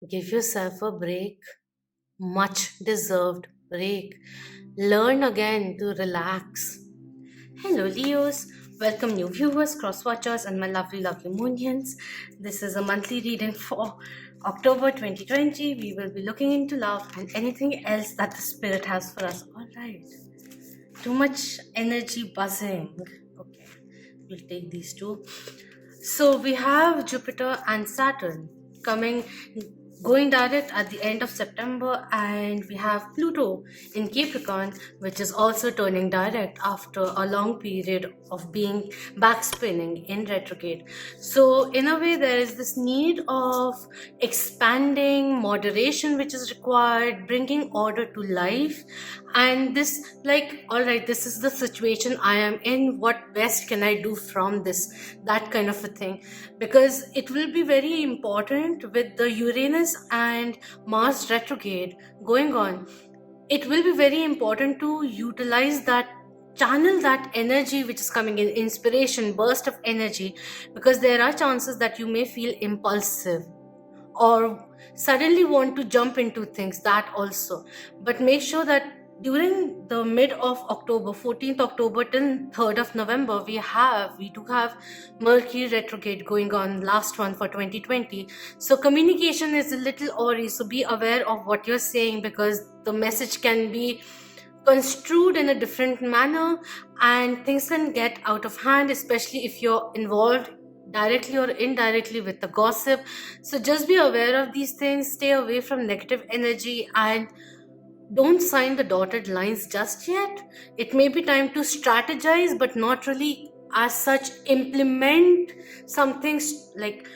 Give yourself a break, much deserved break. Learn again to relax. Hello, Leos. Welcome, new viewers, cross watchers, and my lovely, lovely Moonians. This is a monthly reading for October 2020. We will be looking into love and anything else that the spirit has for us. All right. Too much energy buzzing. Okay, we'll take these two. So we have Jupiter and Saturn coming, going direct at the end of September, and we have Pluto in Capricorn, which is also turning direct after a long period of being backspinning in retrograde. So in a way, there is this need of expanding, moderation, which is required, bringing order to life, and this, like, all right, this is the situation I am in, what best can I do from this, that kind of a thing, because it will be very important with the Uranus and Mars retrograde going on. It will be very important to utilize that, channel that energy which is coming in, inspiration, burst of energy, because there are chances that you may feel impulsive or suddenly want to jump into things, that also. But make sure that during the mid of October, 14th October till 3rd of November, we do have Mercury retrograde going on, last one for 2020. So communication is a little awry, so be aware of what you're saying, because the message can be construed in a different manner and things can get out of hand, especially if you're involved directly or indirectly with the gossip. So just be aware of these things, stay away from negative energy, and don't sign the dotted lines just yet. It may be time to strategize, but not really as such implement something like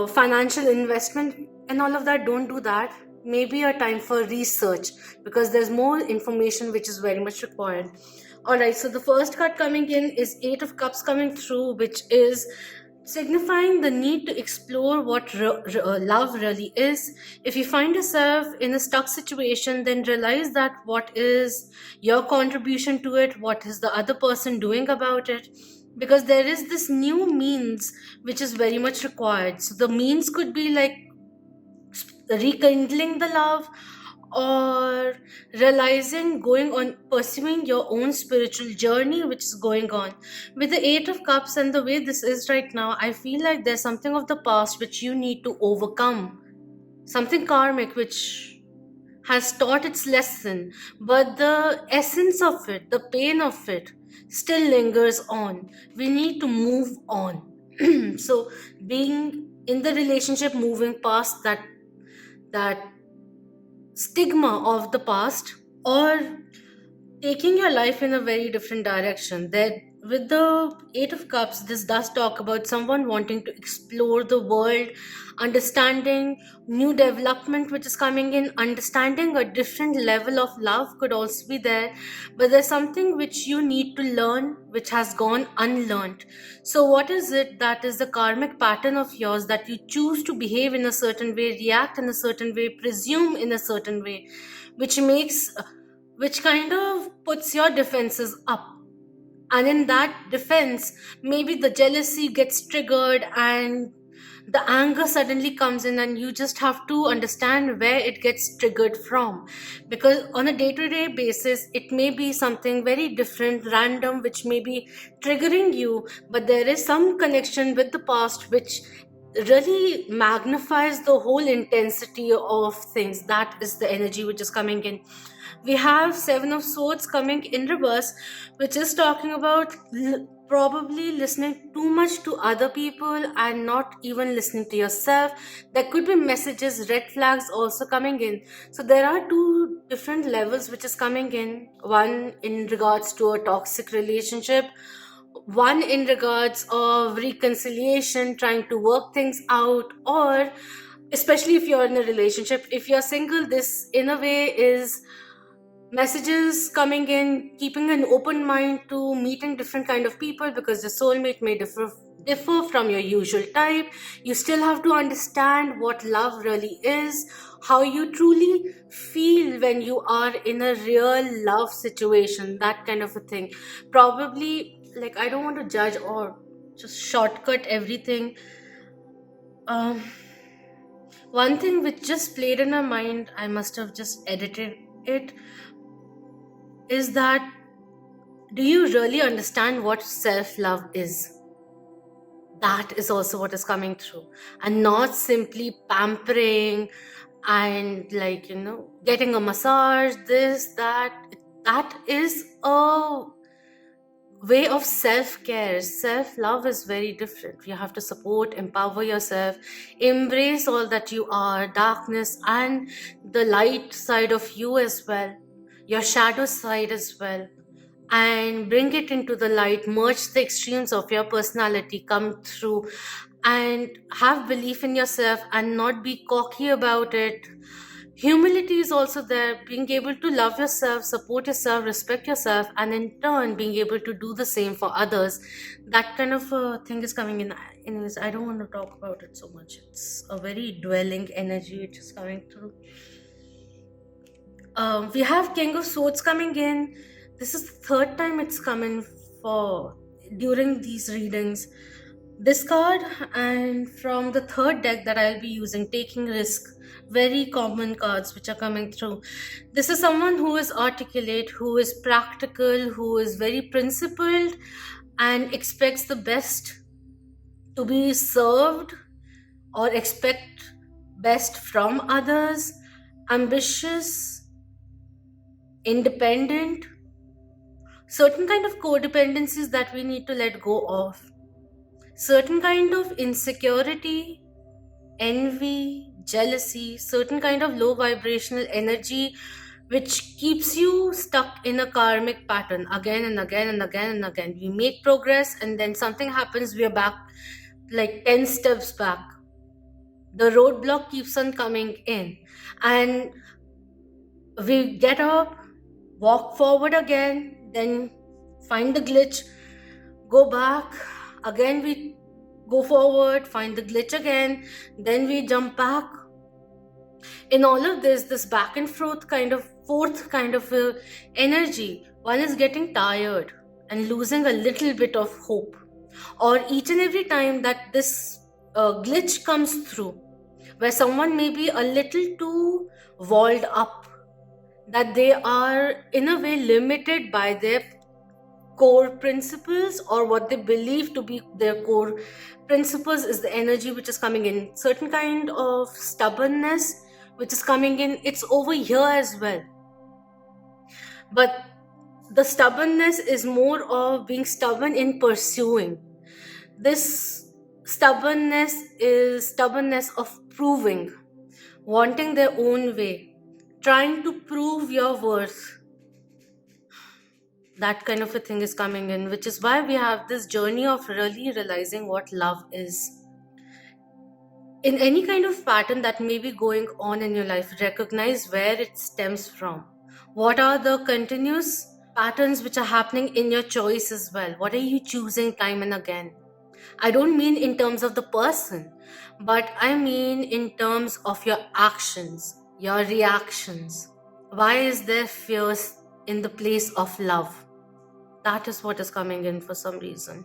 financial investment and all of that. Don't do that. Maybe a time for research, because there's more information which is very much required. All right, so the first card coming in is Eight of Cups coming through, which is signifying the need to explore what love really is. If you find yourself in a stuck situation, then realize that what is your contribution to it, what is the other person doing about it, because there is this new means which is very much required. So the means could be like rekindling the love, or realizing, going on, pursuing your own spiritual journey which is going on. With the Eight of Cups and the way this is right now, I feel like there's something of the past which you need to overcome, something karmic which has taught its lesson, but the essence of it, the pain of it, still lingers on. We need to move on. So being in the relationship, moving past that stigma of the past, or taking your life in a very different direction. That with the Eight of Cups, this does talk about someone wanting to explore the world, understanding new development which is coming in, understanding a different level of love could also be there, but there's something which you need to learn which has gone unlearned. So what is it that is the karmic pattern of yours, that you choose to behave in a certain way, react in a certain way, presume in a certain way, which makes, which kind of puts your defenses up. And in that defense, maybe the jealousy gets triggered and the anger suddenly comes in, and you just have to understand where it gets triggered from. Because on a day-to-day basis, it may be something very different, random, which may be triggering you, but there is some connection with the past which really magnifies the whole intensity of things. That is the energy which is coming in. We have Seven of Swords coming in reverse, which is talking about probably listening too much to other people and not even listening to yourself. There could be messages, red flags also coming in. So there are two different levels which is coming in. One in regards to a toxic relationship, one in regards of reconciliation, trying to work things out, or especially if you're in a relationship. If you're single, this in a way is messages coming in, keeping an open mind to meeting different kind of people, because the soulmate may differ from your usual type. You still have to understand what love really is, how you truly feel when you are in a real love situation, that kind of a thing. Probably, like, I don't want to judge or just shortcut everything. um One thing which just played in my mind, I must have just edited it, is that do you really understand what self love is? That is also what is coming through, and not simply pampering and, like, getting a massage, this, that. That is a way of self-care. Self-love is very different. You have to support, empower yourself, embrace all that you are, darkness and the light side of you as well, your shadow side as well, and bring it into the light, merge the extremes of your personality, come through, and have belief in yourself and not be cocky about it. Humility is also there, being able to love yourself, support yourself, respect yourself, and in turn being able to do the same for others. That kind of thing is coming in. Anyways, I don't want to talk about it so much. It's a very dwelling energy which is coming through. We have King of Swords coming in. This is the third time it's coming for during these readings. This card, and from the third deck that I'll be using, Taking Risk. Very common cards which are coming through. This is someone who is articulate, who is practical, who is very principled, and expects the best to be served, or expect best from others. Ambitious, independent, certain kind of codependencies that we need to let go of, certain kind of insecurity, envy, jealousy, certain kind of low vibrational energy which keeps you stuck in a karmic pattern again and again and again and again. We make progress and then something happens, we are back like 10 steps back. The roadblock keeps on coming in, and we get up, walk forward again, then find the glitch, go back, again we go forward, find the glitch again, then we jump back. In all of this back and forth kind of energy, one is getting tired and losing a little bit of hope. Or each and every time that this glitch comes through, where someone may be a little too walled up, that they are in a way limited by their core principles, or what they believe to be their core principles, is the energy which is coming in. Certain kind of stubbornness which is coming in, it's over here as well, but the stubbornness is more of being stubborn in pursuing. This stubbornness is stubbornness of proving, wanting their own way, trying to prove your worth. That kind of a thing is coming in, which is why we have this journey of really realizing what love is. In any kind of pattern that may be going on in your life, recognize where it stems from. What are the continuous patterns which are happening in your choice as well? What are you choosing time and again? I don't mean in terms of the person, but I mean in terms of your actions, your reactions. Why is there fear in the place of love? That is what is coming in for some reason.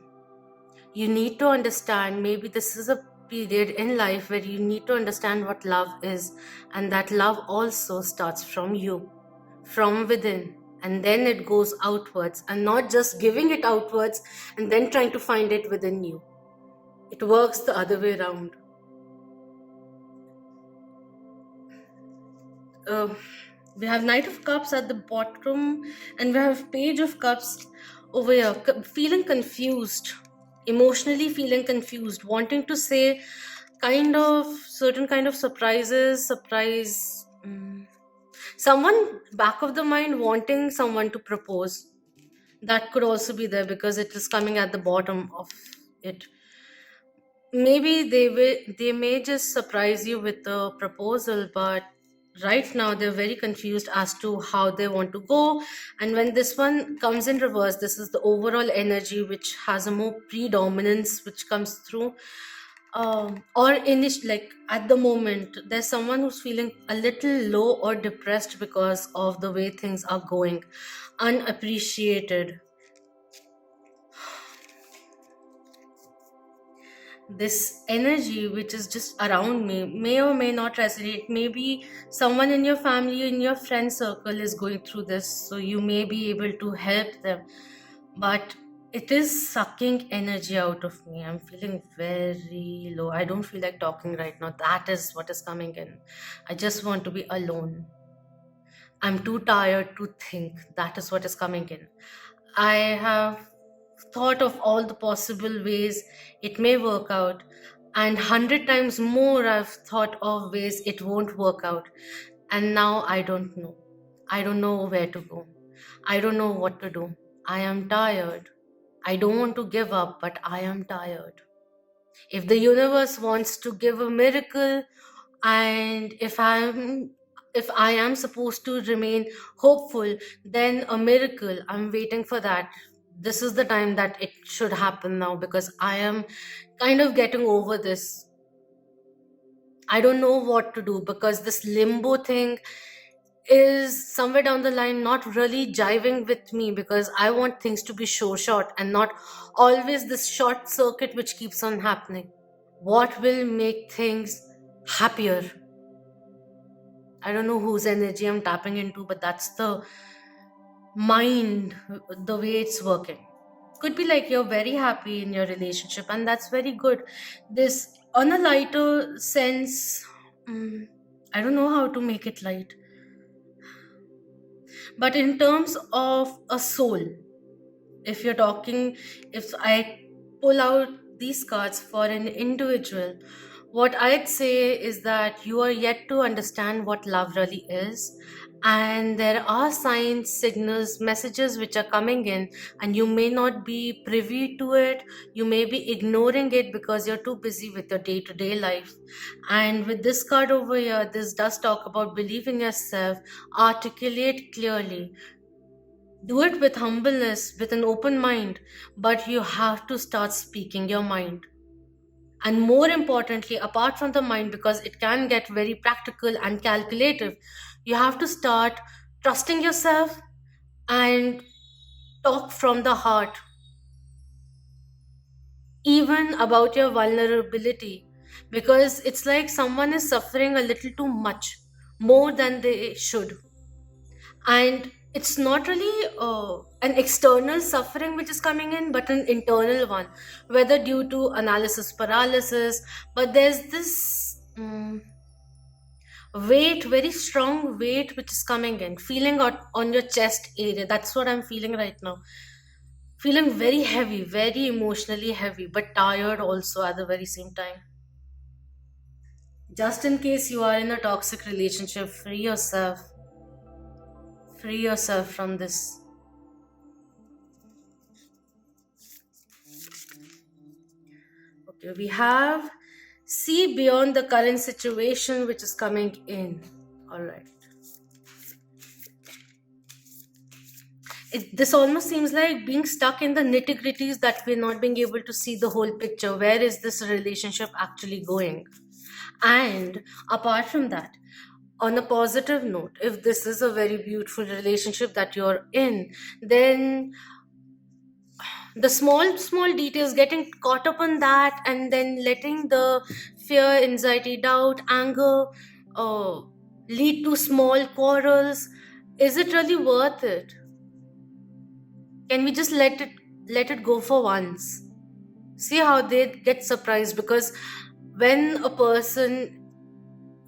You need to understand, maybe this is a period in life where you need to understand what love is, and that love also starts from you, from within, and then it goes outwards, and not just giving it outwards and then trying to find it within you. It works the other way around. We have Knight of Cups at the bottom, and we have Page of Cups over here. Feeling confused, emotionally feeling confused, wanting to say kind of certain kind of surprise. Someone back of the mind wanting someone to propose. That could also be there because it is coming at the bottom of it. Maybe they may just surprise you with a proposal, but right now they're very confused as to how they want to go. And when this one comes in reverse, this is the overall energy which has a more predominance which comes through. Or like at the moment, there's someone who's feeling a little low or depressed because of the way things are going, unappreciated. this energy which is just around me may or may not resonate. Maybe someone in your family, in your friend circle is going through this, so you may be able to help them. But it is sucking energy out of me. I'm feeling very low. I don't feel like talking right now. That is what is coming in. I just want to be alone. I'm too tired to think. That is what is coming in. I have thought of all the possible ways it may work out, and 100 times more I've thought of ways it won't work out. And now I don't know. I don't know where to go. I don't know what to do. I am tired. I don't want to give up, but I am tired. If the universe wants to give a miracle, and if I am supposed to remain hopeful, then a miracle, I'm waiting for that. This is the time that it should happen now, because I am kind of getting over this. I don't know what to do, because this limbo thing is somewhere down the line not really jiving with me, because I want things to be so short and not always this short circuit which keeps on happening. What will make things happier? I don't know whose energy I'm tapping into, but that's the mind, the way it's working. Could be like you're very happy in your relationship, and that's very good. This, on a lighter sense, I don't know how to make it light, but in terms of a soul, if you're talking, if I pull out these cards for an individual, what I'd say is that you are yet to understand what love really is. And there are signs, signals, messages which are coming in, and you may not be privy to it. You may be ignoring it because you're too busy with your day to day life. And with this card over here, this does talk about believing yourself, articulate clearly, do it with humbleness, with an open mind, but you have to start speaking your mind. And more importantly, apart from the mind, because it can get very practical and calculative, you have to start trusting yourself and talk from the heart, even about your vulnerability, because it's like someone is suffering a little too much, more than they should. And it's not really an external suffering which is coming in, but an internal one, whether due to analysis paralysis. But there's this weight, very strong weight which is coming in, feeling on your chest area. That's what I'm feeling right now. Feeling very heavy, very emotionally heavy, but tired also at the very same time. Just in case you are in a toxic relationship, free yourself. Free yourself from this. Okay, we have see beyond the current situation which is coming in. All right. This almost seems like being stuck in the nitty gritties, that we're not being able to see the whole picture. Where is this relationship actually going? And apart from that, on a positive note, if this is a very beautiful relationship that you're in, then the small details, getting caught up on that, and then letting the fear, anxiety, doubt, anger uh, lead to small quarrels, is it really worth it? Can we just let it go for once? See how they get surprised, because when a person,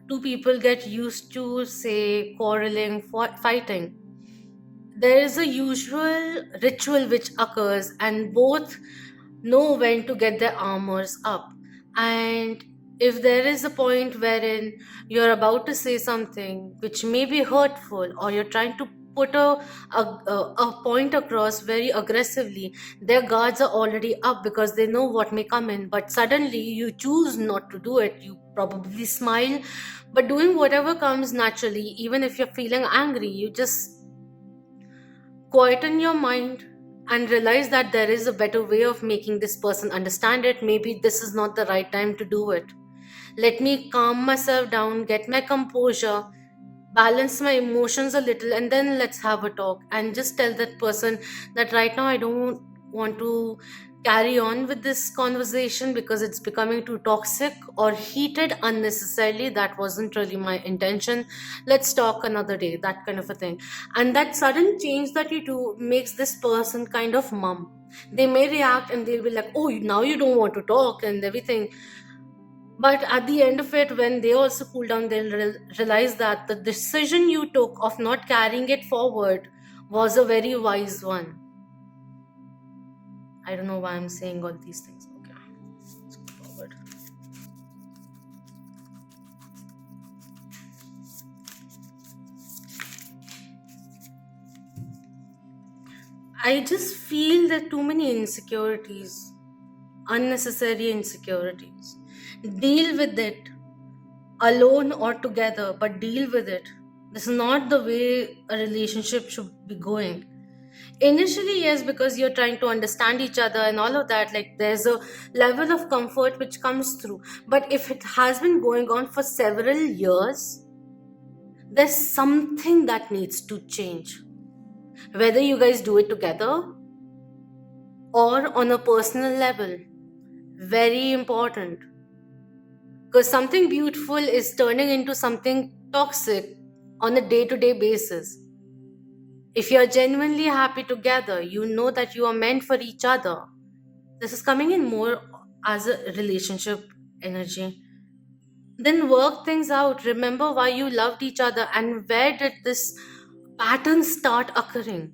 two people get used to, say, quarreling, fighting, there is a usual ritual which occurs, and both know when to get their armors up. And if there is a point wherein you're about to say something which may be hurtful, or you're trying to put a point across very aggressively, their guards are already up because they know what may come in. But suddenly you choose not to do it. You probably smile, but doing whatever comes naturally, even if you're feeling angry, you just quieten your mind and realize that there is a better way of making this person understand it. Maybe this is not the right time to do it. Let me calm myself down, get my composure, balance my emotions a little, and then let's have a talk. And just tell that person that right now I don't want to carry on with this conversation because it's becoming too toxic or heated unnecessarily. That wasn't really my intention. Let's talk another day, that kind of a thing. And that sudden change that you do makes this person kind of mum. They may react and they'll be like, oh, now you don't want to talk and everything. But at the end of it, when they also cool down, they'll realize that the decision you took of not carrying it forward was a very wise one. I don't know why I'm saying all these things. Okay, let's go forward. I just feel there are too many insecurities, unnecessary insecurities. Deal with it alone or together, but deal with it. This is not the way a relationship should be going. Initially, yes, because you're trying to understand each other and all of that, like there's a level of comfort which comes through. But if it has been going on for several years, there's something that needs to change. Whether you guys do it together or on a personal level, very important. Because something beautiful is turning into something toxic on a day-to-day basis. If you're genuinely happy together, you know that you are meant for each other. This is coming in more as a relationship energy. Then work things out. Remember why you loved each other and where did this pattern start occurring.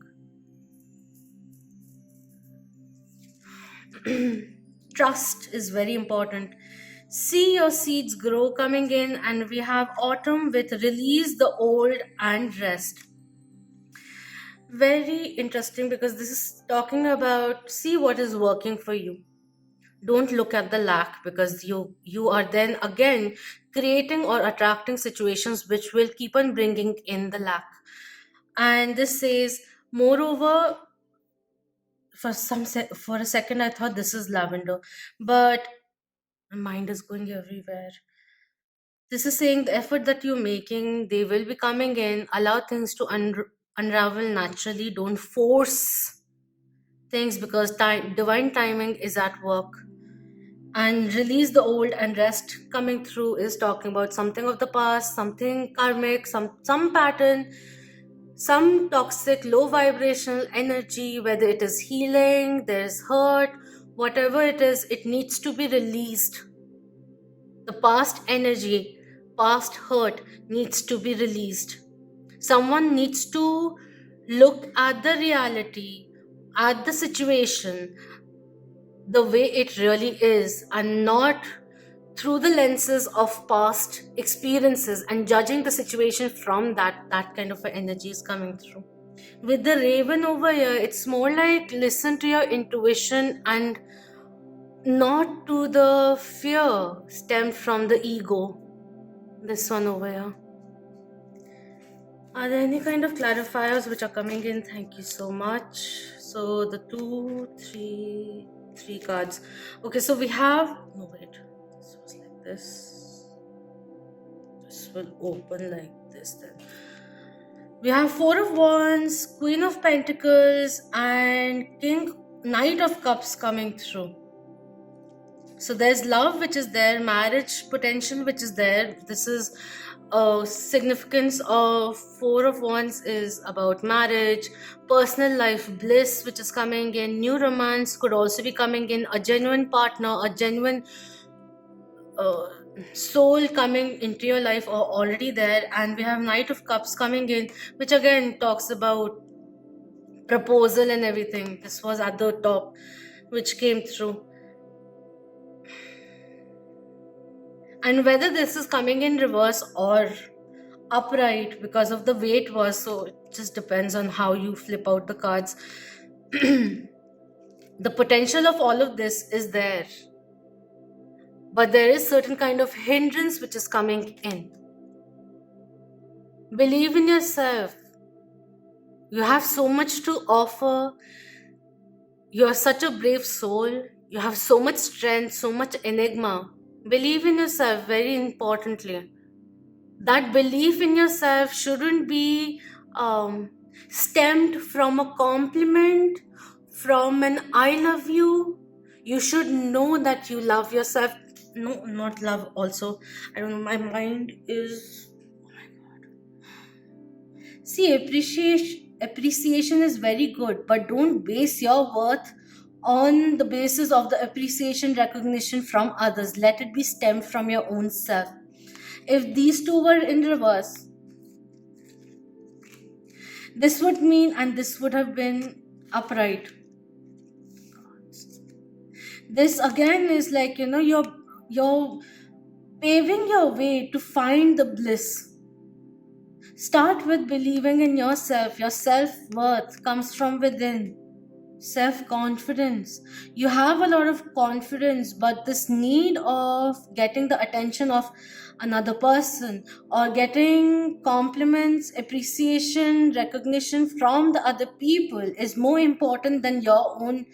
Trust is very important. See your seeds grow coming in, and we have autumn with release the old and rest. Very interesting because this is talking about see what is working for you. Don't look at the lack because you are then again creating or attracting situations which will keep on bringing in the lack. And this says moreover, for a second I thought this is lavender, but my mind is going everywhere. This is saying the effort that you're making, they will be coming in. Allow things to unravel naturally. Don't force things because divine timing is at work. And release the old and rest coming through is talking about something of the past, something karmic, some pattern, some toxic, low vibrational energy, whether it is healing, there's hurt, whatever it is, it needs to be released. The past energy, past hurt needs to be released. Someone needs to look at the reality, at the situation, the way it really is, and not through the lenses of past experiences and judging the situation from that kind of energy is coming through. With the raven over here, it's more like listen to your intuition and not to the fear stemmed from the ego. This one over here. Are there any kind of clarifiers which are coming in? Thank you so much. So the three cards. Okay, so we have no wait. This was like this. This will open like this then. We have Four of Wands, Queen of Pentacles, and Knight of Cups coming through. So there's love which is there, marriage potential which is there. This is significance of Four of Wands is about marriage, personal life bliss which is coming in, new romance could also be coming in, a genuine partner, a genuine soul coming into your life or already there. And we have Knight of Cups coming in, which again talks about proposal and everything. This was at the top which came through. And whether this is coming in reverse or upright because of the way it was, so it just depends on how you flip out the cards. The potential of all of this is there, but there is certain kind of hindrance which is coming in. Believe in yourself. You have so much to offer. You're such a brave soul. You have so much strength, so much enigma. Believe in yourself, very importantly. That belief in yourself shouldn't be stemmed from a compliment, from an I love you, You should know that you love yourself. No, not love also. I don't know, my mind is. See, appreciation is very good, but don't base your worth on the basis of the appreciation recognition from others. Let it be stemmed from your own self. If these two were in reverse, this would mean, and this would have been upright. This again is like, you're paving your way to find the bliss. Start with believing in yourself. Your self-worth comes from within. Self-confidence. You have a lot of confidence, but this need of getting the attention of another person or getting compliments, appreciation, recognition from the other people is more important than your own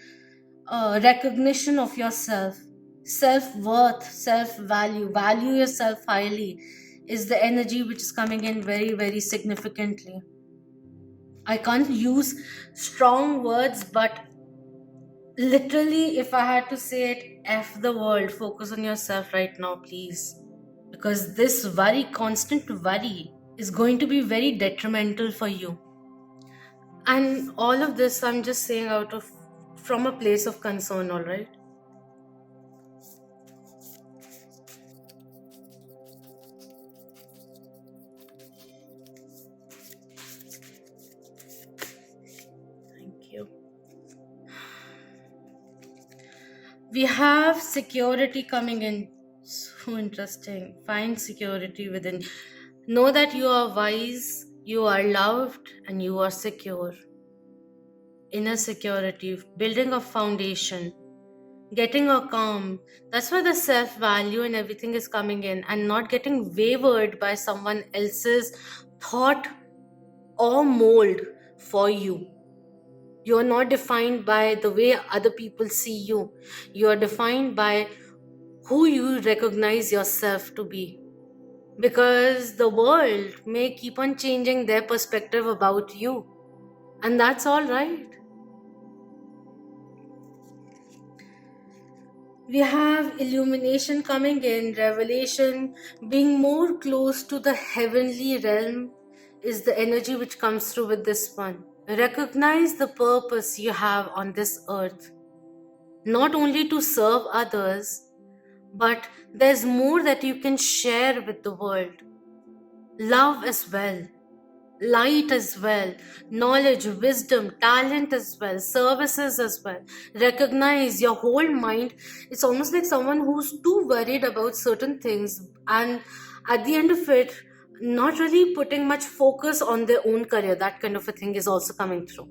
recognition of yourself. Self-worth, self-value, value yourself highly is the energy which is coming in very, very significantly. I can't use strong words, but literally, if I had to say it, F the world, focus on yourself right now, please. Because this worry, constant worry, is going to be very detrimental for you. And all of this, I'm just saying from a place of concern, alright? Thank you. We have security coming in. So interesting. Find security within. Know that you are wise, you are loved, and you are secure. Inner security, building a foundation, getting a calm. That's where the self value and everything is coming in, and not getting wavered by someone else's thought or mold for you. You are not defined by the way other people see you. You are defined by who you recognize yourself to be. Because the world may keep on changing their perspective about you. And that's all right. We have illumination coming in, revelation, being more close to the heavenly realm is the energy which comes through with this one. Recognize the purpose you have on this earth. Not only to serve others, but there's more that you can share with the world. Love as well, light as well, knowledge, wisdom, talent as well, services as well. Recognize your whole mind. It's almost like someone who's too worried about certain things, and at the end of it, not really putting much focus on their own career. That kind of a thing is also coming through.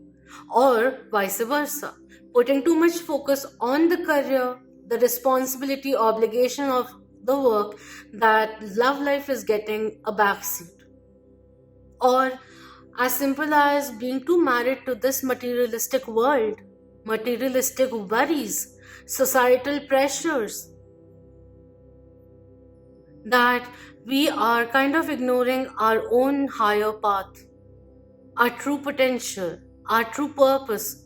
Or vice versa, putting too much focus on the career, the responsibility, obligation of the work, that love life is getting a backseat. Or as simple as being too married to this materialistic world, materialistic worries, societal pressures, that we are kind of ignoring our own higher path, our true potential, our true purpose.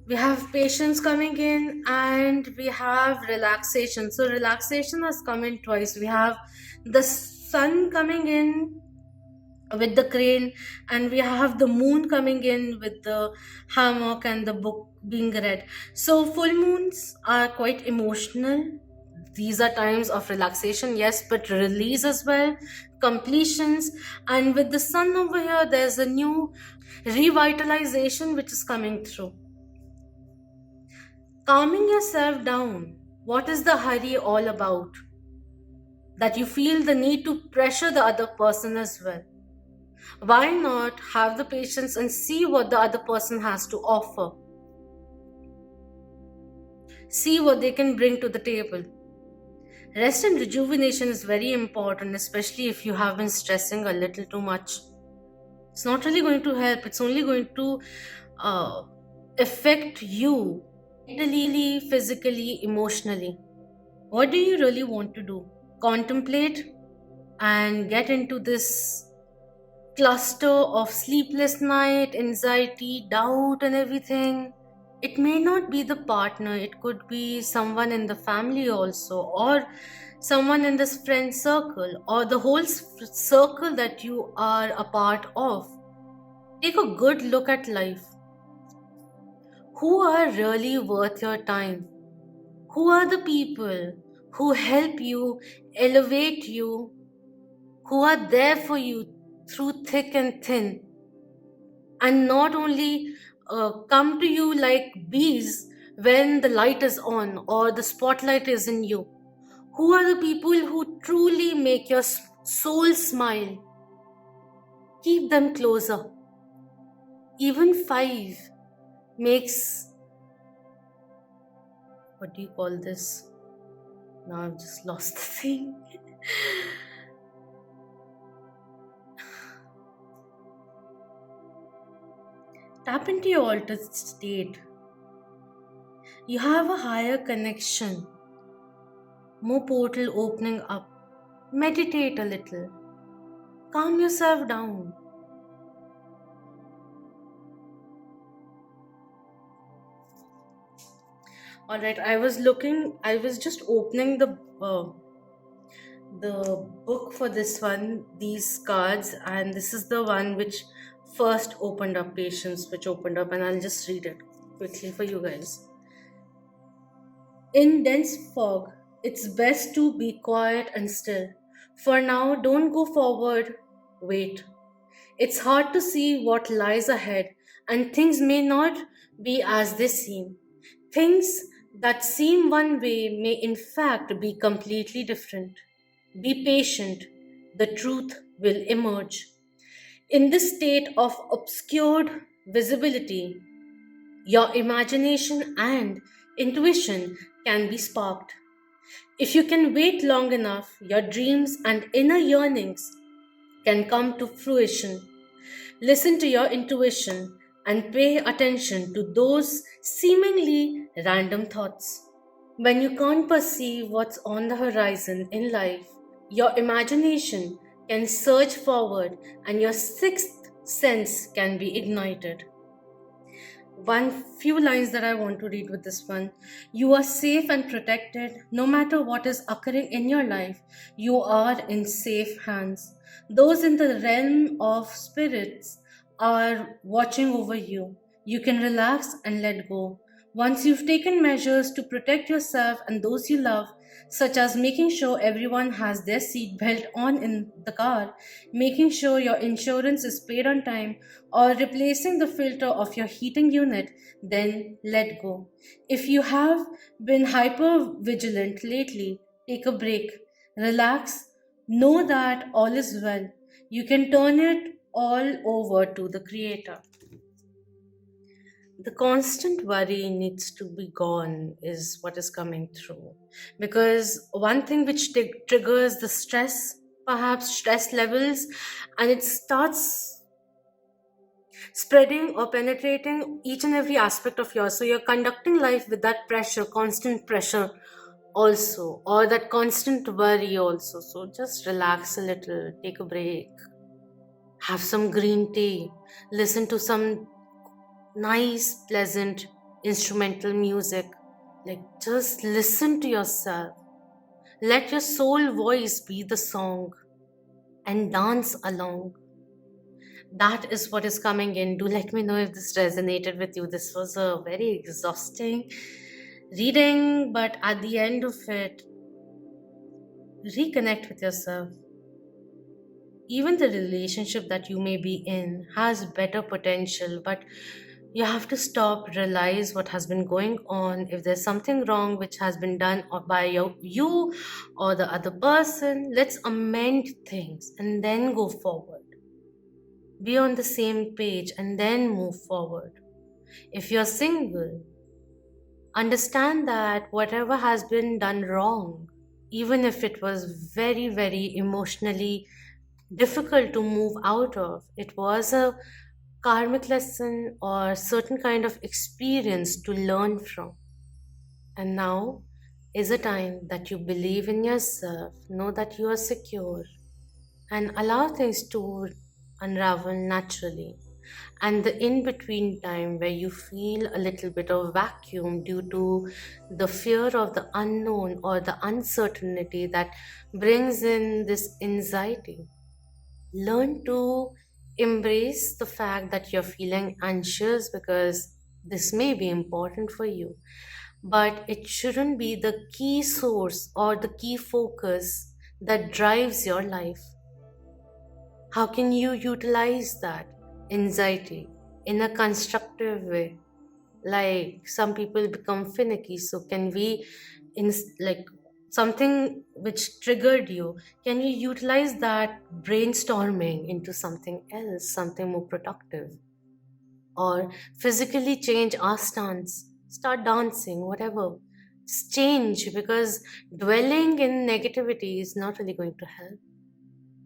We have patience coming in, and we have relaxation. So relaxation has come in twice. We have the sun coming in with the crane, and we have the moon coming in with the hammock and the book being read. So full moons are quite emotional. These are times of relaxation, yes, but release as well, completions. And with the sun over here, there's a new revitalization which is coming through. Calming yourself down. What is the hurry all about? That you feel the need to pressure the other person as well. Why not have the patience and see what the other person has to offer? See what they can bring to the table. Rest and rejuvenation is very important, especially if you have been stressing a little too much. It's not really going to help. It's only going to affect you mentally, physically, emotionally. What do you really want to do? Contemplate and get into this cluster of sleepless night, anxiety, doubt, and everything. It may not be the partner, it could be someone in the family also, or someone in this friend circle, or the whole circle that you are a part of. Take a good look at life. Who are really worth your time? Who are the people who help you, elevate you, who are there for you through thick and thin, and not only come to you like bees when the light is on or the spotlight is in you? Who are the people who truly make your soul smile? Keep them closer. Even five makes, what do you call this? Now I've just lost the thing. Tap into your altered state. You have a higher connection, more portal opening up. Meditate a little. Calm yourself down. All right, I was just opening the book for this one, these cards, and this is the one which first opened up, patience, which opened up, and I'll just read it quickly for you guys. In dense fog, it's best to be quiet and still. For now, don't go forward, wait. It's hard to see what lies ahead, and things may not be as they seem. Things that seem one way may, in fact, be completely different. Be patient, the truth will emerge. In this state of obscured visibility, your imagination and intuition can be sparked. If you can wait long enough, your dreams and inner yearnings can come to fruition. Listen to your intuition and pay attention to those seemingly random thoughts. When you can't perceive what's on the horizon in life, your imagination can surge forward and your sixth sense can be ignited. One few lines that I want to read with this one. You are safe and protected no matter what is occurring in your life. You are in safe hands. Those in the realm of spirits are watching over you. You can relax and let go. Once you've taken measures to protect yourself and those you love, such as making sure everyone has their seat belt on in the car, making sure your insurance is paid on time, or replacing the filter of your heating unit, then let go. If you have been hyper vigilant lately, take a break, relax, know that all is well. You can turn it all over to the Creator. The constant worry needs to be gone, is what is coming through. Because one thing which triggers the stress, perhaps stress levels, and it starts spreading or penetrating each and every aspect of yours. So you're conducting life with that pressure, constant pressure also, or that constant worry also. So just relax a little, take a break, have some green tea, listen to some nice, pleasant instrumental music. Like, just listen to yourself. Let your soul voice be the song and dance along. That is what is coming in. Do let me know if this resonated with you. This was a very exhausting reading, but at the end of it, reconnect with yourself. Even the relationship that you may be in has better potential, but you have to stop, realize what has been going on. If there's something wrong which has been done or by you or the other person, let's amend things and then go forward. Be on the same page and then move forward. If you're single, understand that whatever has been done wrong, even if it was very, very emotionally difficult to move out of, it was a karmic lesson or certain kind of experience to learn from. And now is a time that you believe in yourself, know that you are secure, and allow things to unravel naturally. And the in between time where you feel a little bit of vacuum due to the fear of the unknown or the uncertainty that brings in this anxiety. Learn to embrace the fact that you're feeling anxious because this may be important for you, but it shouldn't be the key source or the key focus that drives your life. How can you utilize that anxiety in a constructive way? Like some people become finicky, so can we, in like something which triggered you, can you utilize that brainstorming into something else, something more productive? Or physically change our stance, start dancing, whatever. Just change, because dwelling in negativity is not really going to help.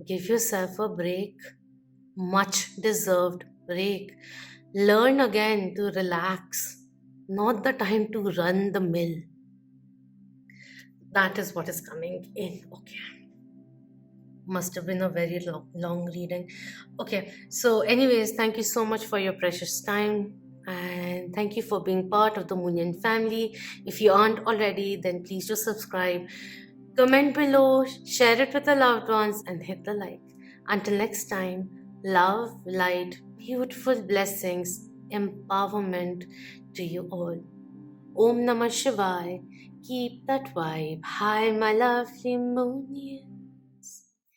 Give yourself a break, much deserved break. Learn again to relax, not the time to run the mill. That is what is coming in. Okay. Must have been a very long reading. Okay. So, anyways, thank you so much for your precious time. And thank you for being part of the Moonian family. If you aren't already, then please do subscribe. Comment below, share it with the loved ones, and hit the like. Until next time, love, light, beautiful blessings, empowerment to you all. Om Namah Shivaya. Keep that vibe high, my lovely Moonian.